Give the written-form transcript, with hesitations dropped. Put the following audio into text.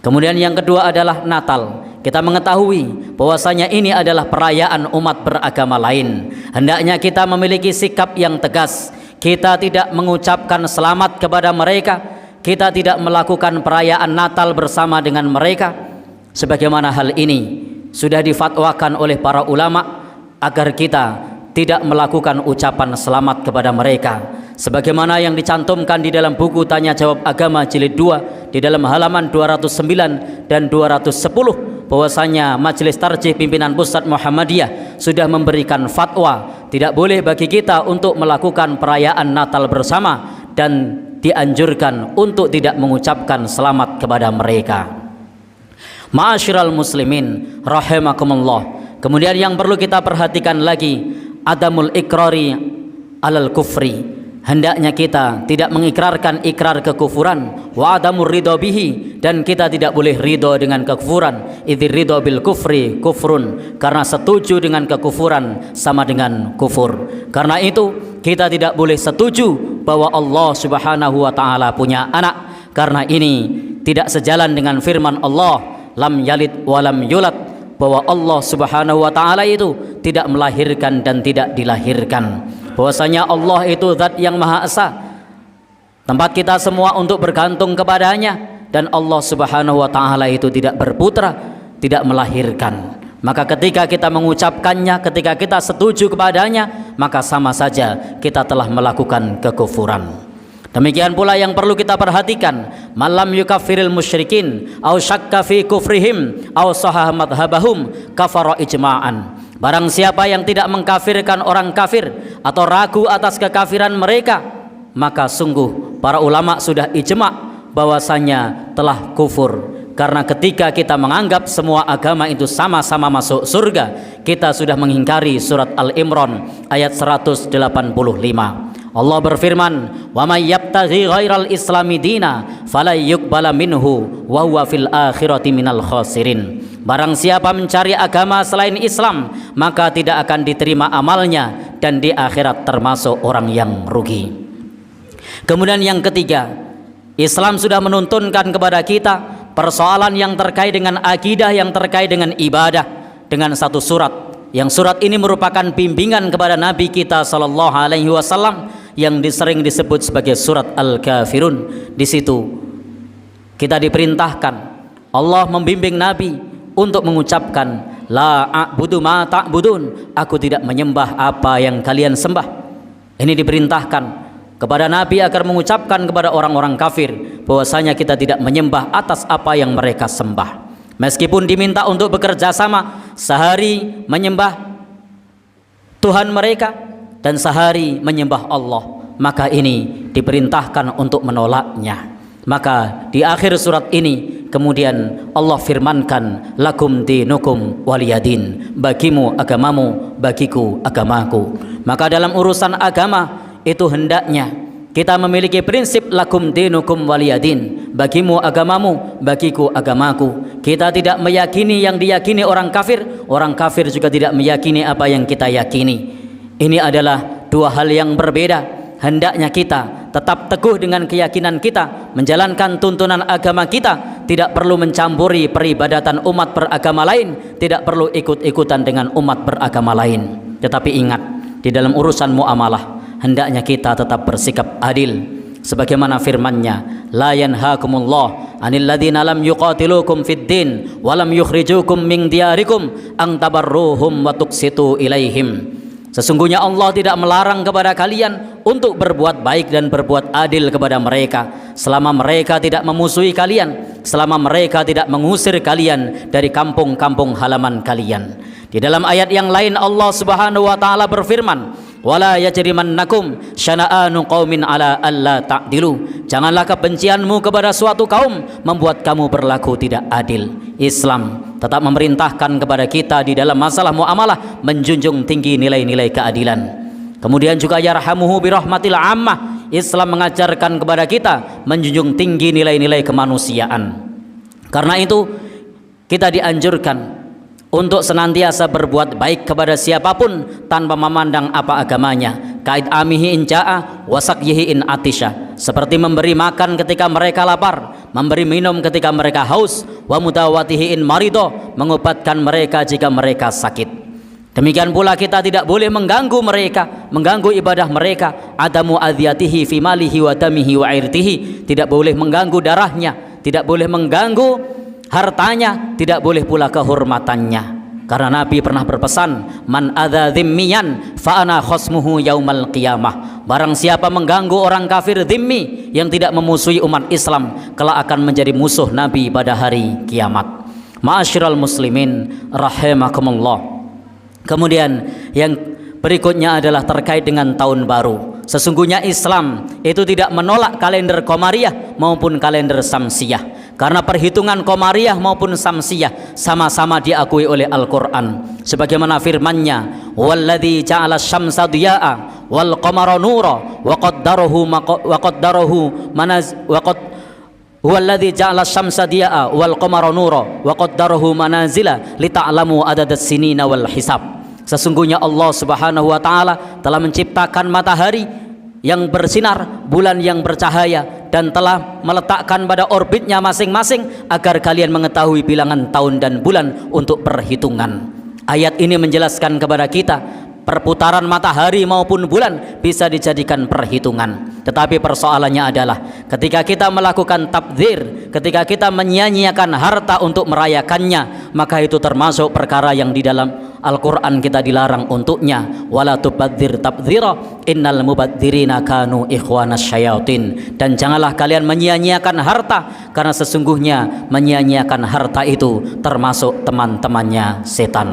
Kemudian yang kedua adalah Natal. Kita mengetahui bahwasanya ini adalah perayaan umat beragama lain. Hendaknya kita memiliki sikap yang tegas. Kita tidak mengucapkan selamat kepada mereka. Kita tidak melakukan perayaan Natal bersama dengan mereka. Sebagaimana hal ini sudah difatwakan oleh para ulama agar kita tidak melakukan ucapan selamat kepada mereka, sebagaimana yang dicantumkan di dalam buku Tanya Jawab Agama jilid 2 di dalam halaman 209 dan 210, bahwasanya Majelis Tarjih Pimpinan Pusat Muhammadiyah sudah memberikan fatwa tidak boleh bagi kita untuk melakukan perayaan Natal bersama dan dianjurkan untuk tidak mengucapkan selamat kepada mereka. Ma'asyiral muslimin rahimakumullah. Kemudian yang perlu kita perhatikan lagi, adamul ikrari alal kufri. Hendaknya kita tidak mengikrarkan ikrar kekufuran, wa adamur ridho bihi, dan kita tidak boleh ridho dengan kekufuran. Idzir ridho bil kufri kufrun, karena setuju dengan kekufuran sama dengan kufur. Karena itu kita tidak boleh setuju bahwa Allah Subhanahu wa taala punya anak, karena ini tidak sejalan dengan firman Allah, lam yalid walam yulad, bahwa Allah Subhanahu wa taala itu tidak melahirkan dan tidak dilahirkan. Bahwasanya Allah itu zat yang Maha Esa, tempat kita semua untuk bergantung kepadanya, dan Allah Subhanahu wa taala itu tidak berputra, tidak melahirkan. Maka ketika kita mengucapkannya, ketika kita setuju kepadanya, maka sama saja kita telah melakukan kekufuran. Demikian pula yang perlu kita perhatikan, malam yukaffiril musyrikin au syakka fi kufrihim au sahah madhabahum kafara ijma'an. Barang siapa yang tidak mengkafirkan orang kafir atau ragu atas kekafiran mereka, maka sungguh para ulama sudah ijma' bahwasanya telah kufur. Karena ketika kita menganggap semua agama itu sama-sama masuk surga, kita sudah mengingkari surat Al-Imran ayat 185. Allah berfirman, "Wa may yabtaghi ghairal islami dina fala yuqbala minhu wa huwa fil akhirati minal khasirin." Barang siapa mencari agama selain Islam, maka tidak akan diterima amalnya dan di akhirat termasuk orang yang rugi. Kemudian yang ketiga, Islam sudah menuntunkan kepada kita persoalan yang terkait dengan akidah, yang terkait dengan ibadah, dengan satu surat. Yang surat ini merupakan bimbingan kepada Nabi kita sallallahu alaihi wasallam yang sering disebut sebagai surat Al-Kafirun. Di situ kita diperintahkan, Allah membimbing Nabi untuk mengucapkan la a'budu ma ta'budun, aku tidak menyembah apa yang kalian sembah. Ini diperintahkan kepada Nabi agar mengucapkan kepada orang-orang kafir bahwasanya kita tidak menyembah atas apa yang mereka sembah. Meskipun diminta untuk bekerja sama, sehari menyembah Tuhan mereka dan sehari menyembah Allah, maka ini diperintahkan untuk menolaknya. Maka di akhir surat ini kemudian Allah firmankan, lakum dinukum waliyadin, bagimu agamamu, bagiku agamaku. Maka dalam urusan agama itu hendaknya kita memiliki prinsip lakum dinukum waliyadin, bagimu agamamu, bagiku agamaku. Kita tidak meyakini yang diyakini orang kafir juga tidak meyakini apa yang kita yakini. Ini adalah dua hal yang berbeda. Hendaknya kita tetap teguh dengan keyakinan kita, menjalankan tuntunan agama kita, tidak perlu mencampuri peribadatan umat beragama lain, tidak perlu ikut-ikutan dengan umat beragama lain. Tetapi ingat, di dalam urusan muamalah hendaknya kita tetap bersikap adil, sebagaimana firman-Nya, la yanhaakumullah 'anil ladzina lam yuqatilukum fid din wa lam yukhrijukum min diyarikum an tabarruhum wa tuqsitu ilaihim. Sesungguhnya Allah tidak melarang kepada kalian untuk berbuat baik dan berbuat adil kepada mereka selama mereka tidak memusuhi kalian, selama mereka tidak mengusir kalian dari kampung-kampung halaman kalian. Di dalam ayat yang lain Allah Subhanahu wa taala berfirman, wala yajrimannakum syana'anu qaumin ala alla ta'dilu. Janganlah kebencianmu kepada suatu kaum membuat kamu berlaku tidak adil. Islam tetap memerintahkan kepada kita di dalam masalah muamalah menjunjung tinggi nilai-nilai keadilan. Kemudian juga yarhamuhu birahmatil ammah, Islam mengajarkan kepada kita menjunjung tinggi nilai-nilai kemanusiaan. Karena itu kita dianjurkan untuk senantiasa berbuat baik kepada siapapun tanpa memandang apa agamanya. Kaid amihi in ja'a wasaqyihi in atisha. seperti memberi makan ketika mereka lapar, memberi minum ketika mereka haus, wa mudawatihi in marido, mengobatkan mereka jika mereka sakit. Demikian pula kita tidak boleh mengganggu mereka, mengganggu ibadah mereka. Adamu adiyatihi fi malihi wa damihi wa irtihi, tidak boleh mengganggu darahnya, tidak boleh mengganggu hartanya, tidak boleh pula kehormatannya. Karena Nabi pernah berpesan, man adza dhimmiyan fa ana khasmuhu yaumal qiyamah. Barang siapa mengganggu orang kafir dhimmi yang tidak memusuhi umat Islam, kelak akan menjadi musuh Nabi pada hari kiamat. Ma'asyiral muslimin rahimakumullah. Kemudian yang berikutnya adalah terkait dengan tahun baru. Sesungguhnya Islam itu tidak menolak kalender Qamariyah maupun kalender Samsiyah, karena perhitungan Qamariyah maupun Samsiyah sama-sama diakui oleh Al-Quran. Sebagaimana firman-Nya, walladzi ja'ala syamsa diya'a wal qamara nura wa qaddarahu huwallazi ja'ala syamsa diya'a wal qamara nura wa qaddarahu manazila lita'lamu adadas sinina wal hisab. Sesungguhnya Allah Subhanahu wa taala telah menciptakan matahari yang bersinar, bulan yang bercahaya, dan telah meletakkan pada orbitnya masing-masing agar kalian mengetahui bilangan tahun dan bulan untuk perhitungan. Ayat ini menjelaskan kepada kita perputaran matahari maupun bulan bisa dijadikan perhitungan. Tetapi persoalannya adalah ketika kita melakukan tabdzir, ketika kita menyia-nyiakan harta untuk merayakannya, maka itu termasuk perkara yang di dalam Al-Quran kita dilarang untuknya. Wala tubadzir tabdzira innal mubadzirina kanu ikhwanas syayatin. Dan janganlah kalian menyia-nyiakan harta, karena sesungguhnya menyia-nyiakan harta itu termasuk teman-temannya setan.